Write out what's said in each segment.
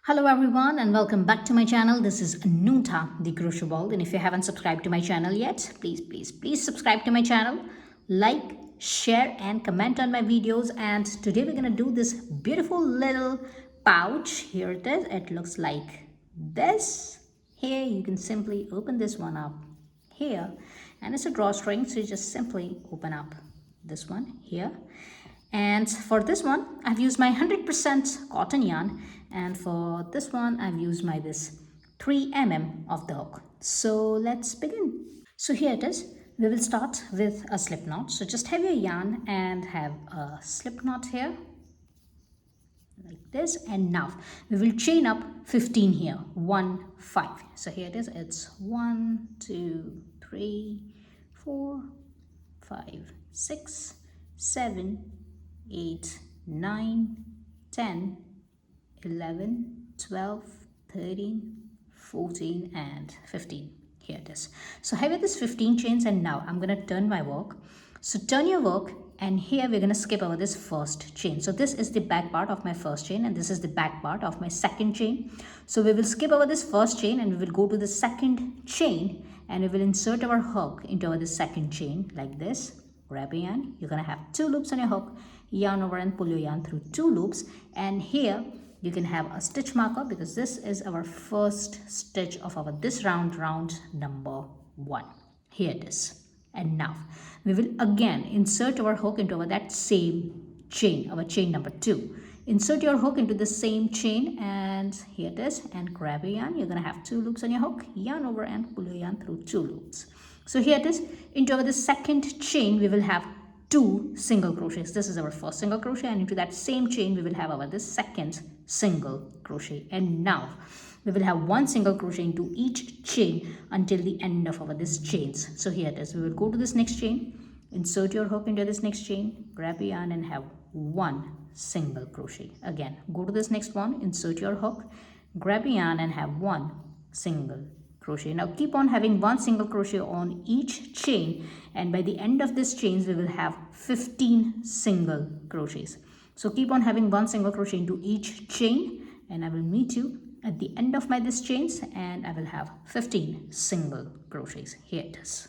Hello everyone and welcome back to my channel. This is Nuta, the crochet world, and if you haven't subscribed to my channel yet, please subscribe to my channel, like, share and comment on my videos. And today we're going to do this beautiful little pouch. Here it is. It looks like this. Here you can simply open this one up here, and it's a drawstring, so you just simply open up this one here. And for this one I've used my 100% cotton yarn, and for this one I've used my this 3 mm of the hook. So let's begin. So here it is. We will start with a slip knot. So just have your yarn and have a slip knot here like this, and now we will chain up 15 here. 1 5. So here it is. It's 1 2 3 4 5 6 7 8 9 10 11 12 13 14 and 15. Here it is. So have this 15 chains, and now I'm going to turn my work. So turn your work, and here we're going to skip over this first chain. So this is the back part of my first chain, and this is the back part of my second chain. So we will skip over this first chain and we will go to the second chain, and we will insert our hook into the second chain like this. Grab a yarn. You're going to have 2 loops on your hook. Yarn over and pull your yarn through 2 loops, and here you can have a stitch marker because this is our first stitch of our this round number 1. Here it is. And now we will again insert our hook into that same chain, our chain number 2. Insert your hook into the same chain, and here it is, and grab a yarn. You're going to have 2 loops on your hook. Yarn over and pull your yarn through 2 loops. So here it is. Into the second chain we will have 2 single crochets. This is our first single crochet, and into that same chain we will have our this second single crochet. And now we will have 1 single crochet into each chain until the end of our this chains. So here it is. We will go to this next chain, insert your hook into this next chain, grab a yarn and have 1 single crochet. Again, go to this next one, insert your hook, grab a yarn and have 1 single crochet. Now keep on having 1 single crochet on each chain, and by the end of this chains we will have 15 single crochets. So keep on having 1 single crochet into each chain, and I will meet you at the end of my this chains, and I will have 15 single crochets. Here it is,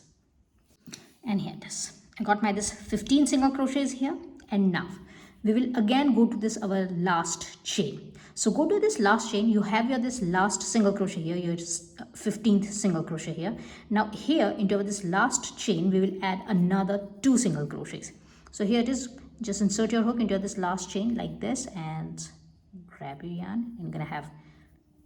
and here it is. I got my this 15 single crochets here, and now we will again go to this our last chain. So go to this last chain. You have your this last single crochet here, your 15th single crochet here. Now here into this last chain we will add another 2 single crochets. So here it is. Just insert your hook into this last chain like this, and grab your yarn. You're gonna have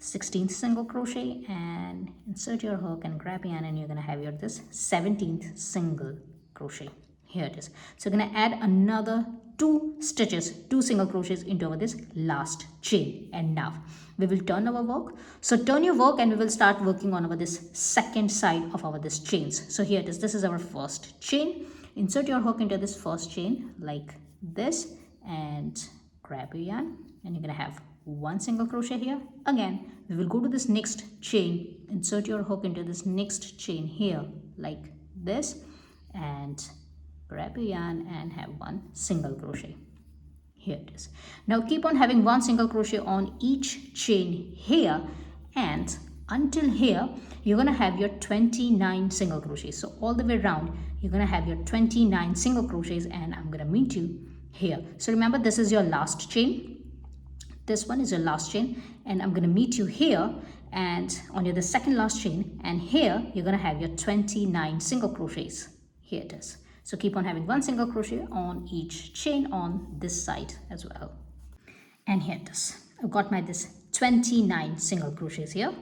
16th single crochet, and insert your hook and grab yarn, and you're gonna have your this 17th single crochet. Here it is. So you're gonna add another 2 stitches, 2 single crochets into this last chain, and now we will turn our work. So turn your work, and we will start working on our this second side of our this chains. So here it is. This is our first chain. Insert your hook into this first chain like this, and grab your yarn, and you're gonna have 1 single crochet here. Again, we will go to this next chain, insert your hook into this next chain here like this, and grab your yarn and have 1 single crochet. Here it is. Now keep on having 1 single crochet on each chain here, and until here you're going to have your 29 single crochets. So all the way around you're going to have your 29 single crochets, and I'm going to meet you here. So remember, this is your last chain, this one is your last chain, and I'm going to meet you here and on your the second last chain, and here you're going to have your 29 single crochets. Here it is. So keep on having 1 single crochet on each chain on this side as well. And here it is. I've got my this 29 single crochets here.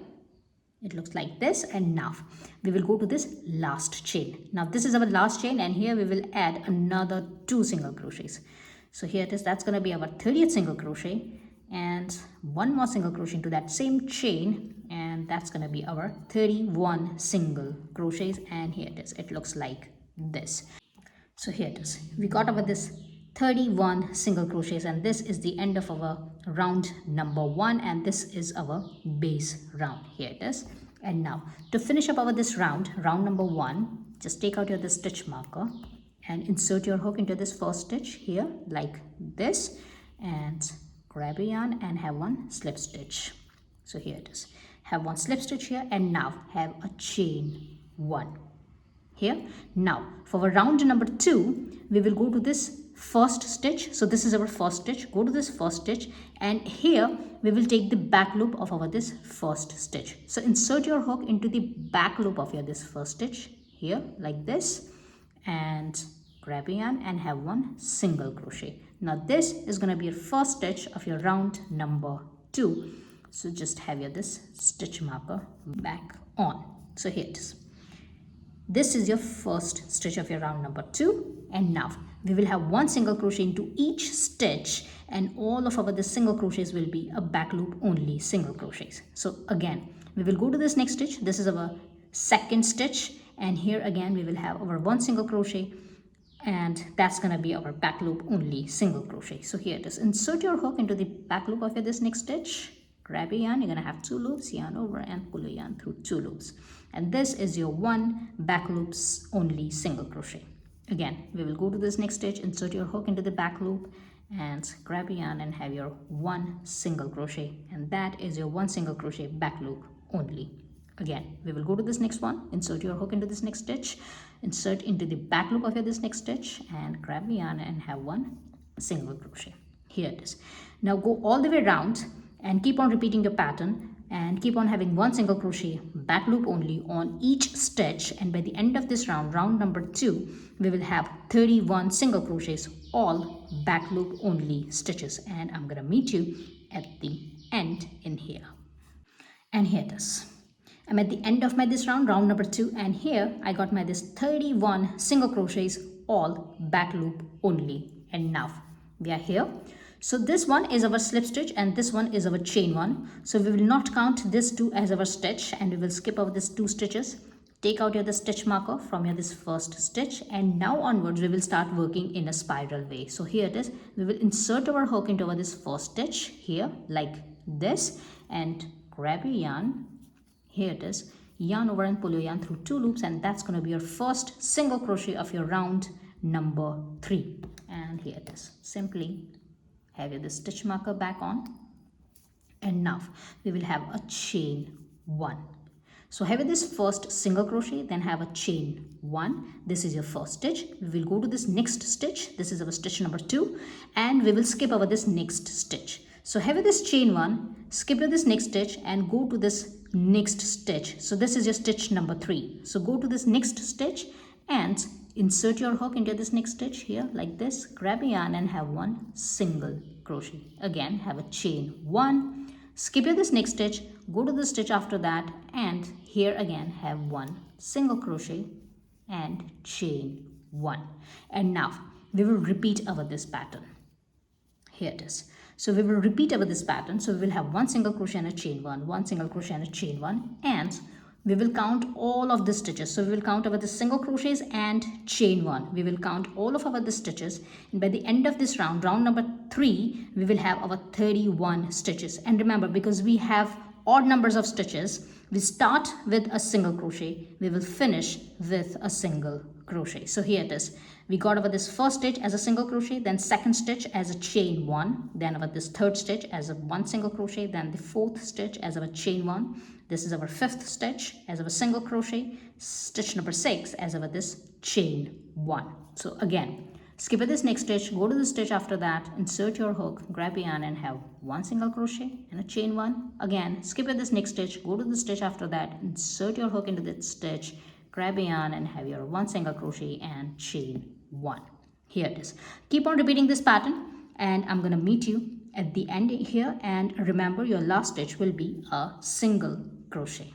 It looks like this, and now we will go to this last chain. Now this is our last chain, and here we will add another 2 single crochets. So here it is. That's going to be our 30th single crochet, and 1 more single crochet into that same chain, and that's going to be our 31 single crochets. And here it is. It looks like this. So here it is. We got over this 31 single crochets, and this is the end of our round number 1, and this is our base round. Here it is. And now to finish up our this round number 1, just take out your this stitch marker and insert your hook into this first stitch here like this, and grab a yarn and have 1 slip stitch. So here it is. Have one slip stitch here, and now have a chain 1 here. Now for our round number 2, we will go to this first stitch. So this is our first stitch. Go to this first stitch, and here we will take the back loop of our this first stitch. So insert your hook into the back loop of your this first stitch here like this, and grab a yarn and have one single crochet. Now this is going to be your first stitch of your round number 2. So just have your this stitch marker back on. So here it is. This is your first stitch of your round number 2, and now we will have one single crochet into each stitch, and all of our the single crochets will be a back loop only single crochets. So again we will go to this next stitch. This is our second stitch, and here again we will have our one single crochet, and that's gonna be our back loop only single crochet. So here it is. Insert your hook into the back loop of your this next stitch, grab a yarn, you're gonna have 2 loops, yarn over and pull a yarn through 2 loops, and this is your one back loops only single crochet. Again we will go to this next stitch, insert your hook into the back loop and grab a yarn and have your one single crochet, and that is your one single crochet back loop only. Again we will go to this next one, insert your hook into this next stitch, insert into the back loop of your this next stitch, and grab a yarn and have one single crochet. Here it is. Now go all the way around and keep on repeating your pattern, and keep on having one single crochet back loop only on each stitch, and by the end of this round, round number 2, we will have 31 single crochets, all back loop only stitches, and I'm gonna meet you at the end in here. And here it is. I'm at the end of my this round, round number 2, and here I got my this 31 single crochets, all back loop only. And now we are here. So this one is our slip stitch and this one is our chain 1. So we will not count this 2 as our stitch, and we will skip over this 2 stitches. Take out your the stitch marker from your this first stitch, and now onwards we will start working in a spiral way. So here it is. We will insert our hook into our this first stitch here like this, and grab your yarn. Here it is. Yarn over and pull your yarn through 2 loops, and that's going to be your first single crochet of your round number 3. And here it is. Simply have your the stitch marker back on, and now we will have a chain 1. So have this first single crochet, then have a chain 1. This is your first stitch. We will go to this next stitch. This is our stitch number 2, and we will skip over this next stitch. So have this chain 1, skip this next stitch and go to this next stitch. So this is your stitch number 3. So go to this next stitch and insert your hook into this next stitch here like this, grab a yarn and have one single crochet. Again have a chain 1, skip this next stitch, go to the stitch after that, and here again have one single crochet and chain 1. And now we will repeat over this pattern. Here it is. So we will repeat over this pattern. So we will have one single crochet and a chain 1, one single crochet and a chain 1, and we will count all of the stitches. So we will count over the single crochets and chain 1. We will count all of our the stitches, and by the end of this round, round number 3, we will have our 31 stitches. And remember, because we have odd numbers of stitches, we start with a single crochet, we will finish with a single crochet. So here it is. We got over this first stitch as a single crochet, then second stitch as a chain 1, then over this third stitch as a one single crochet, then the fourth stitch as our chain 1. This is our fifth stitch as our single crochet, stitch number 6 as our this chain 1. So again, skip this next stitch, go to the stitch after that, insert your hook, grab a yarn and have one single crochet and a chain 1. Again, skip this next stitch, go to the stitch after that, insert your hook into this stitch, grab a yarn and have your one single crochet and chain 1. Here it is. Keep on repeating this pattern, and I'm going to meet you at the end here. And remember, your last stitch will be a single crochet.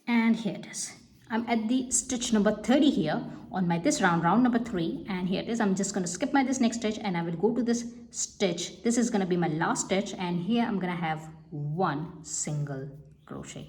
And here it is. I'm at the stitch number 30 here on my this round number 3, and here it is. I'm just going to skip my this next stitch and I will go to this stitch. This is going to be my last stitch, and here I'm going to have one single crochet,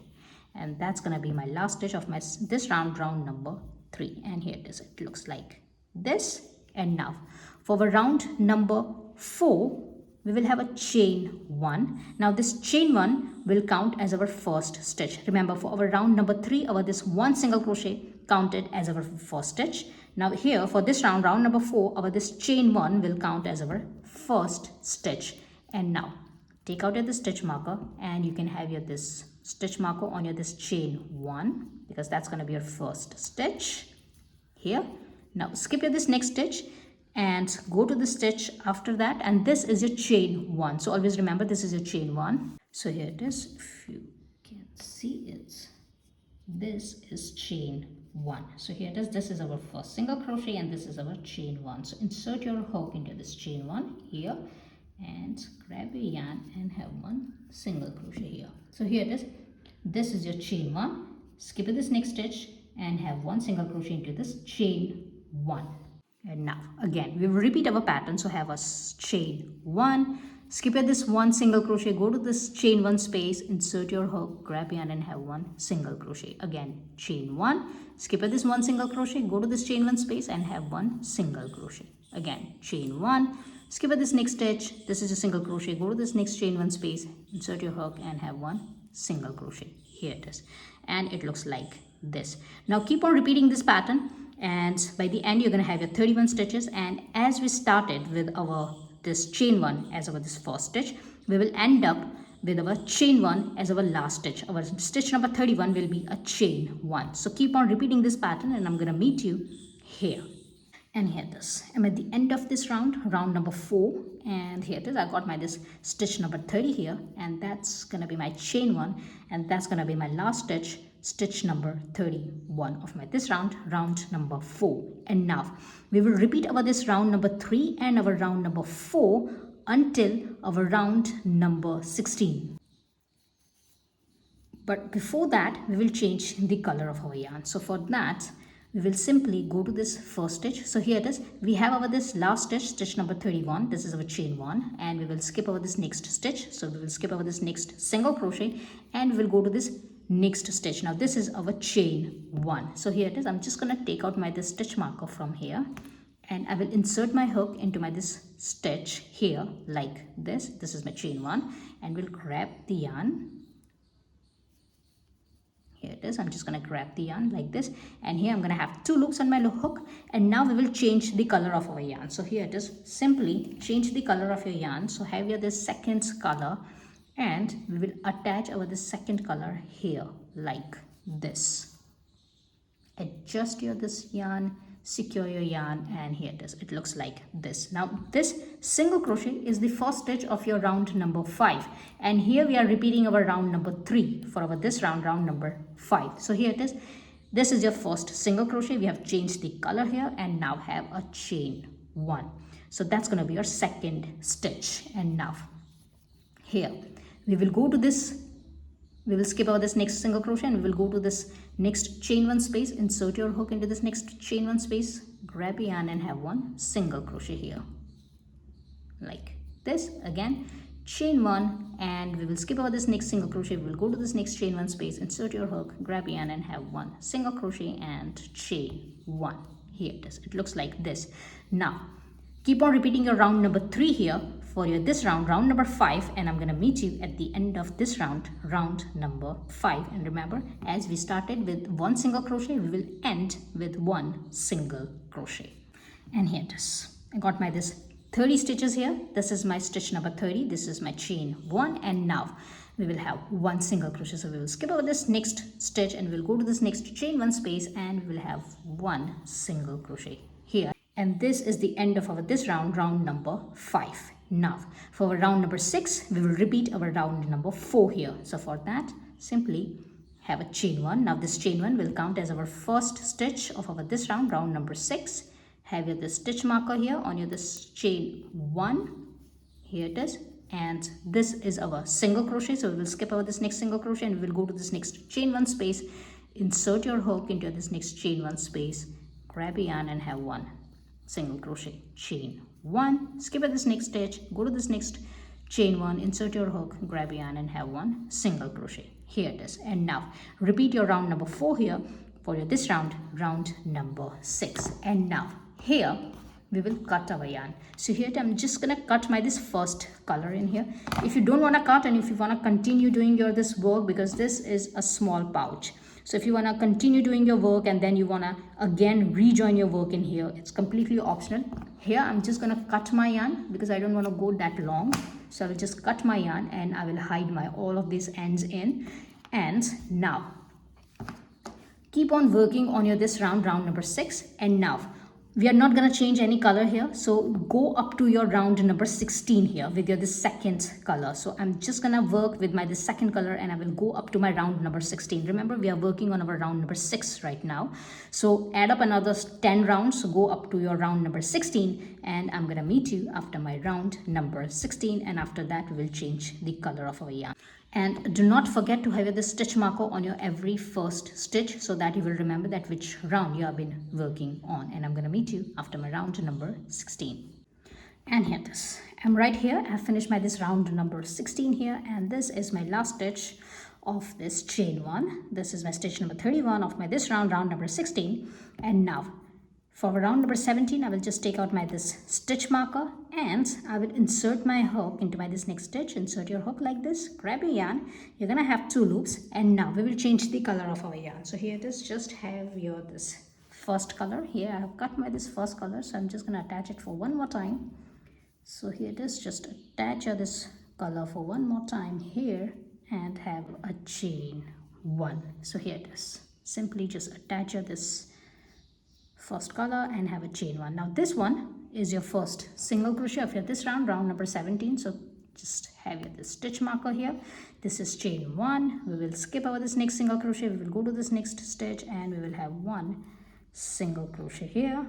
and that's going to be my last stitch of my this round number 3. And here it is. It looks like this. And now for our round number 4, we will have a chain 1. Now this chain 1 will count as our first stitch. Remember, for our round number 3, our this one single crochet counted as our first stitch. Now here for this round number 4, our this chain 1 will count as our first stitch. And now take out your this stitch marker, and you can have your this stitch marker on your this chain 1, because that's going to be your first stitch here. Now skip your this next stitch and go to the stitch after that, and this is your chain 1. So always remember, this is your chain 1. So here it is, if you can see it, this is chain 1. So here it is, this is our first single crochet and this is our chain 1. So insert your hook into this chain 1 here and grab your yarn and have one single crochet here. So here it is, this is your chain 1. Skip this next stitch and have one single crochet into this chain 1. And now again we will repeat our pattern. So have a chain 1, skip at this one single crochet, go to this chain 1 space, insert your hook, grab yarn and have one single crochet. Again chain 1, skip at this one single crochet, go to this chain 1 space and have one single crochet. Again chain 1, skip at this next stitch, this is a single crochet, go to this next chain 1 space, insert your hook and have one single crochet. Here it is, and it looks like this. Now keep on repeating this pattern, and by the end you're going to have your 31 stitches. And as we started with our this chain 1 as our this first stitch, we will end up with our chain 1 as our last stitch. Our stitch number 31 will be a chain 1. So keep on repeating this pattern, and I'm going to meet you here. And here it is, I'm at the end of this round number 4, and here it is, I got my this stitch number 30 here, and that's gonna be my chain 1, and that's gonna be my last stitch, stitch number 31 of my this round number 4. And now we will repeat our this round number 3 and our round number 4 until our round number 16. But before that we will change the color of our yarn. So for that we will simply go to this first stitch. So here it is, we have our this last stitch, stitch number 31, this is our chain 1, and we will skip over this next stitch. So we will skip over this next single crochet and we will go to this next stitch. Now this is our chain 1. So here it is, I'm just going to take out my this stitch marker from here, and I will insert my hook into my this stitch here like this. This is my chain 1, and we'll grab the yarn. Here it is, I'm just going to grab the yarn like this, and here I'm going to have 2 loops on my hook, and now we will change the color of our yarn. So here it is, simply change the color of your yarn. So have your this second color, and we will attach our this second color here like this. Adjust your this yarn, secure your yarn, and here it is, it looks like this. Now this single crochet is the first stitch of your round number 5, and here we are repeating our round number 3 for our this round number 5. So here it is, this is your first single crochet, we have changed the color here, and now have a chain 1. So that's going to be your second stitch. And now here we will go to this, we will skip over this next single crochet and we will go to this next chain 1 space, insert your hook into this next chain 1 space, grab a yarn and have one single crochet here like this. Again chain 1, and we will skip over this next single crochet, we will go to this next chain 1 space, insert your hook, grab a yarn and have one single crochet and chain 1. Here it is, it looks like this. Now keep on repeating your round number 3 here for your this round number 5, and I'm going to meet you at the end of this round number 5. And remember, as we started with one single crochet, we will end with one single crochet. And here it is, I got my this 30 stitches here. This is my stitch number 30, this is my chain 1, and now we will have one single crochet. So we will skip over this next stitch and we'll go to this next chain 1 space, and we will have one single crochet here. And this is the end of our this round number 5. Now for our round number 6, we will repeat our round number 4 here. So for that, simply have a chain 1. Now this chain 1 will count as our first stitch of our this round number 6. Have your this stitch marker here on your this chain 1. Here it is, and this is our single crochet. So we will skip over this next single crochet and we will go to this next chain 1 space, insert your hook into this next chain 1 space, grab a yarn and have one single crochet, chain 1, skip at this next stitch, go to this next chain 1, insert your hook, grab a yarn and have one single crochet. Here it is. And now repeat your round number 4 here for your this round number 6. And now here we will cut our yarn. So here I'm just gonna cut my this first color in here. If you don't want to cut, and if you want to continue doing your this work, because this is a small pouch, so if you want to continue doing your work and then you want to again rejoin your work in here, it's completely optional. Here I'm just going to cut my yarn because I don't want to go that long. So I will just cut my yarn and I will hide my all of these ends in. And now keep on working on your this round number 6. And now we are not going to change any color here, so go up to your round number 16 here with your this second color. So I'm just gonna work with my this second color and I will go up to my round number 16. Remember, we are working on our round number 6 right now, so add up another 10 rounds, so go up to your round number 16, and I'm gonna meet you after my round number 16, and after that we will change the color of our yarn. And do not forget to have the stitch marker on your every first stitch, so that you will remember that which round you have been working on. And I'm going to meet you after my round number 16. And here it is. I'm right here. I've finished my this round number 16 here, and this is my last stitch of this chain 1. This is my stitch number 31 of my this round number 16. And now for round number 17, I will just take out my this stitch marker and I will insert my hook into my this next stitch. Insert your hook like this, grab your yarn, you're gonna have 2 loops, and now we will change the color of our yarn. So here it is, just have your this first color. Here I have cut my this first color, so I'm just gonna attach it for one more time. So here it is, just attach this color for one more time here and have a chain 1. So here it is, simply just attach this first color and have a chain 1. Now this one is your first single crochet of your this round number 17. So just have your this stitch marker here. This is chain 1. We will skip over this next single crochet. We will go to this next stitch and we will have 1 single crochet here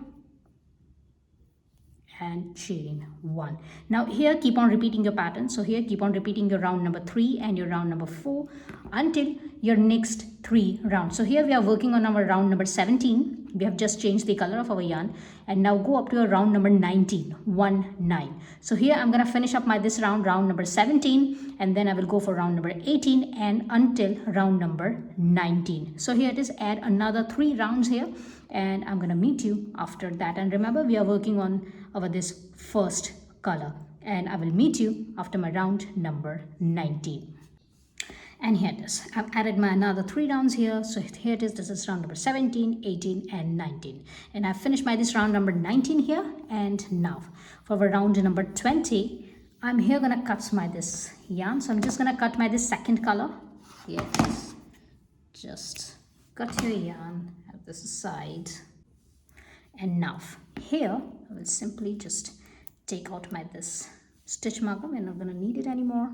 and chain 1. Now here keep on repeating your pattern. So here keep on repeating your round number 3 and your round number 4 until your next 3 rounds. So here we are working on our round number 17. We have just changed the color of our yarn, and now go up to your round number 19, 1 9. So here I'm gonna finish up my this round number 17, and then I will go for round number 18 and until round number 19. So here it is, add another 3 rounds here, and I'm gonna meet you after that. And remember, we are working on our this first color, and I will meet you after my round number 19. And here it is. I've added my another 3 rounds here. So here it is. This is round number 17, 18, and 19. And I've finished my this round number 19 here. And now for round number 20, I'm here gonna cut my this yarn. So I'm just gonna cut my this second color. Here it is. Just cut your yarn at this side. And now here I will simply just take out my this stitch marker. We're not gonna need it anymore.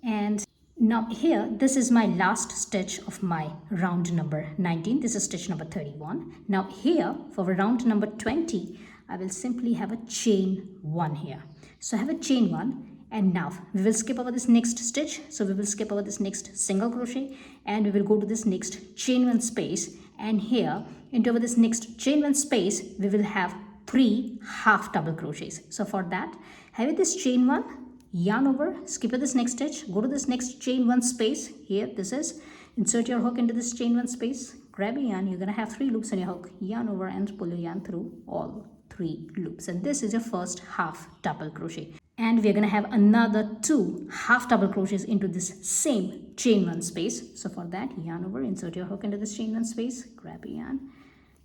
And now here, this is my last stitch of my round number 19. This is stitch number 31. Now here, for round number 20, I will simply have a chain 1 here. So I have a chain 1, and now we will skip over this next stitch. So we will skip over this next single crochet, and we will go to this next chain 1 space. And here, into this next chain 1 space, we will have 3 half double crochets. So for that, have this chain 1, yarn over, skip this next stitch, go to this next chain 1 space. Here this is, insert your hook into this chain 1 space, grab a yarn, you're gonna have 3 loops on your hook, yarn over and pull your yarn through all 3 loops, and this is your first half double crochet. And we're gonna have another 2 half double crochets into this same chain 1 space. So for that, yarn over, insert your hook into this chain 1 space, grab a yarn,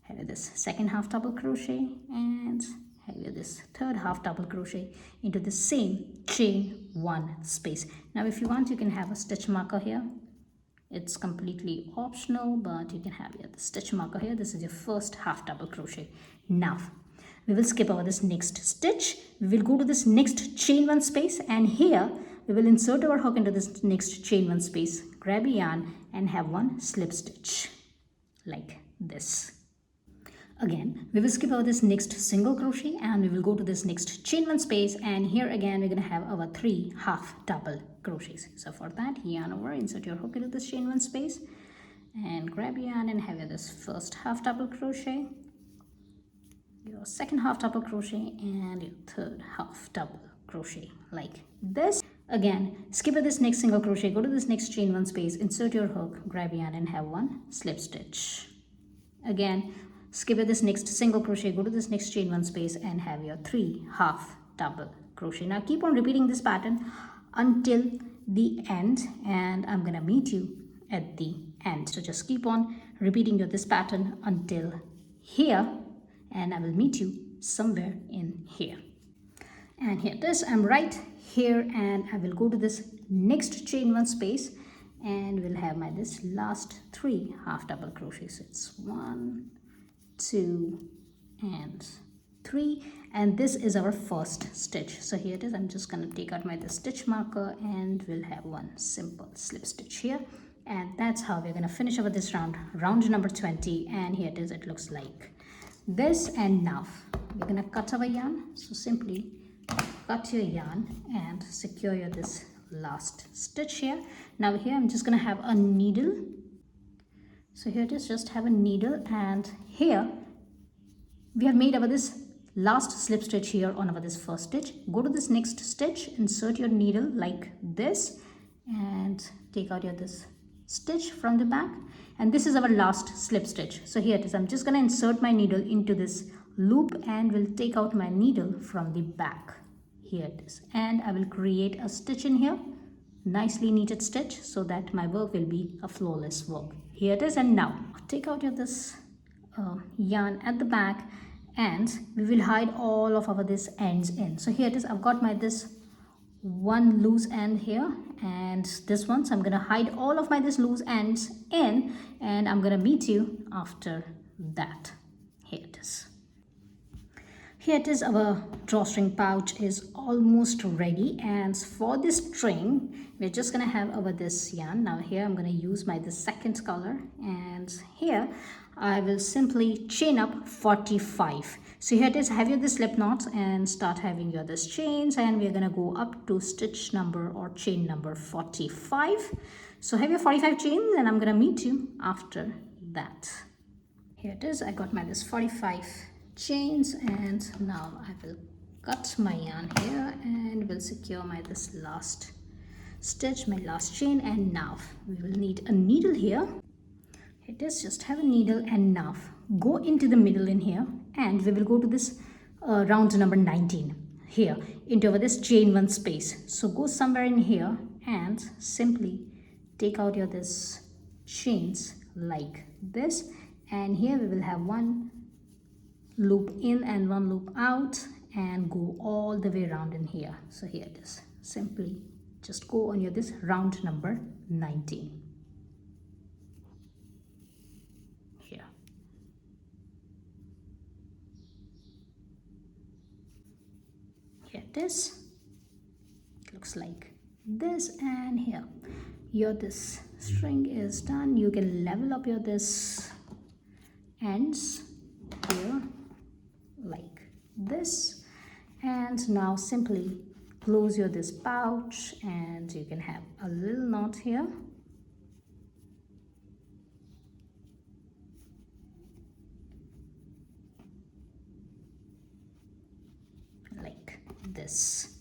have this second half double crochet, and have this third half double crochet into the same chain 1 space. Now if you want, you can have a stitch marker here. It's completely optional, but you can have the stitch marker here. This is your first half double crochet. Now we will skip over this next stitch. We will go to this next chain 1 space, and here we will insert our hook into this next chain 1 space, grab a yarn, and have 1 slip stitch like this. Again, we will skip over this next single crochet, and we will go to this next chain 1 space, and here again we're going to have our 3 half double crochets. So for that, yarn over, insert your hook into this chain 1 space, and grab your yarn and have this first half double crochet, your second half double crochet, and your third half double crochet like this. Again, skip this next single crochet, go to this next chain 1 space, insert your hook, grab your yarn, and have 1 slip stitch. Again, skip this next single crochet, go to this next chain 1 space, and have your 3 half double crochet. Now keep on repeating this pattern until the end, and I'm gonna meet you at the end. So just keep on repeating this pattern until here, and I will meet you somewhere in here. And here it is, I'm right here, and I will go to this next chain one space, and we'll have my this last 3 half double crochets. It's 1, 2 and 3, and this is our first stitch. So here it is, I'm just going to take out my the stitch marker, and we'll have one simple slip stitch here, and that's how we're going to finish over this round number 20. And here it is, it looks like this. And now we're going to cut our yarn. So simply cut your yarn and secure your this last stitch here. Now here I'm just going to have a needle. So here it is, just have a needle, and here we have made our this last slip stitch here on our this first stitch. Go to this next stitch, insert your needle like this, and take out your this stitch from the back, and this is our last slip stitch. So here it is, I'm just going to insert my needle into this loop, and will take out my needle from the back. Here it is, and I will create a stitch in here, nicely knitted stitch, so that my work will be a flawless work. Here it is, and now take out your this yarn at the back, and we will hide all of our this ends in. So here it is, I've got my this one loose end here, and this one, so I'm gonna hide all of my this loose ends in, and I'm gonna meet you after that. Here it is. Here it is, our drawstring pouch is almost ready, and for this string we're just gonna have our this yarn. Now here I'm gonna use my this second color, and here I will simply chain up 45. So here it is, have your this slip knots and start having your this chains, and we're gonna go up to stitch number or chain number 45. So have your 45 chains, and I'm gonna meet you after that. Here it is, I got my this 45 chains, and now I will cut my yarn here, and will secure my this last stitch, my last chain. And now we will need a needle here. It is, just have a needle, and now go into the middle in here, and we will go to this round number 19 here into our this chain one space. So go somewhere in here, and simply take out your this chains like this, and here we will have one loop in and one loop out, and go all the way around in here. So here it is, simply just go on your this round number 19 here. Here it is, it looks like this, and here your this string is done. You can level up your this ends here like this, and now simply close your this pouch, and you can have a little knot here like this.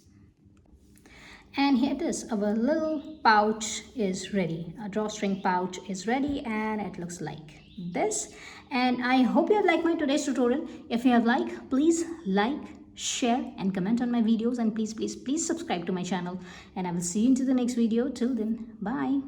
And here it is, our little pouch is ready. Our drawstring pouch is ready, and it looks like this. And I hope you have liked my today's tutorial. If you have liked, please like, share and comment on my videos, and please subscribe to my channel, and I will see you into the next video. Till then, bye.